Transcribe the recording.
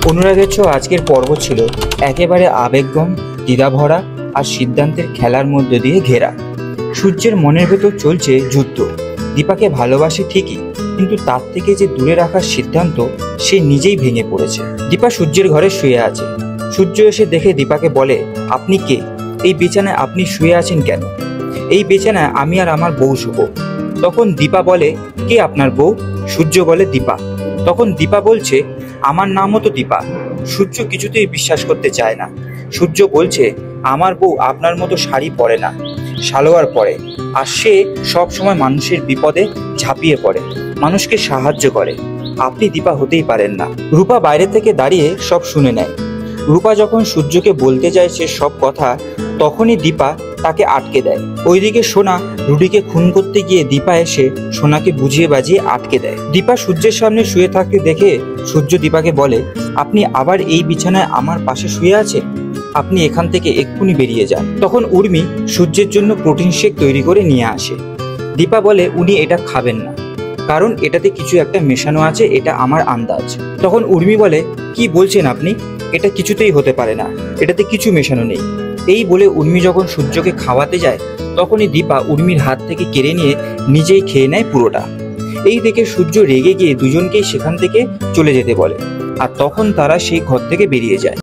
অনুরাগের ছোঁয়া আজকের পর্ব ছিল একেবারে আবেগঘন, দ্বিধাভরা আর সিদ্ধান্তের খেলার মধ্যে দিয়ে ঘেরা। সূর্যের মনের ভেতর চলছে যুদ্ধ। দীপাকে ভালোবাসে ঠিকই, কিন্তু তার থেকে যে দূরে রাখার সিদ্ধান্ত সে নিজেই ভেঙে পড়েছে। দীপা সূর্যের ঘরে শুয়ে আছে। সূর্য এসে দেখে দীপাকে বলে, আপনি কে? এই বিছানায় আপনি শুয়ে আছেন কেন? এই বিছানায় আমি আর আমার বউ শুভ। তখন দীপা বলে, কে আপনার বউ? সূর্য বলে, দীপা। তখন দীপা বলছে, আমার নামও তো দীপা। সূর্য কিছুতেই বিশ্বাস করতে চায় না। সূর্য বলছে, আমার বউ আপনার মতো শাড়ি পরে না, সালোয়ার পরে, আর সে সব সময় মানুষের বিপদে ঝাঁপিয়ে পড়ে, মানুষকে সাহায্য করে। আপনি দীপা হতেই পারেন না। রূপা বাইরে থেকে দাঁড়িয়ে সব শুনে নেয়। রূপা যখন সূর্যকে বলতে যায় সে সব কথা, তখনই দীপা তাকে আটকে দেয়। ওইদিকে সোনা রুডিকে খুন করতে গিয়ে দীপা এসে সোনাকে বুঝিয়ে বাজিয়ে আটকে দেয়। দীপা সূর্যের সামনে শুয়ে থাকতে দেখে সূর্য দীপাকে বলে, আপনি আবার এই বিছানায় আমার পাশে শুয়ে আছেন? আপনি এখান থেকে এক্ষুনি বেরিয়ে যান। তখন উর্মি সূর্যের জন্য প্রোটিন শেক তৈরি করে নিয়ে আসে। দীপা বলে, উনি এটা খাবেন না, কারণ এটাতে কিছু একটা মেশানো আছে, এটা আমার আন্দাজ। তখন উর্মি বলে, কি বলছেন আপনি? এটা কিছুতেই হতে পারে না, এটাতে কিছু মেশানো নেই। এই বলে উর্মি যখন সূর্যকে খাওয়াতে যায়, তখনই দীপা উর্মির হাত থেকে কেড়ে নিয়ে নিজেই খেয়ে নেয় পুরোটা। এই দেখে সূর্য রেগে গিয়ে দুজনকেই সেখান থেকে চলে যেতে বলে, আর তখন তারা সেই ঘর থেকে বেরিয়ে যায়।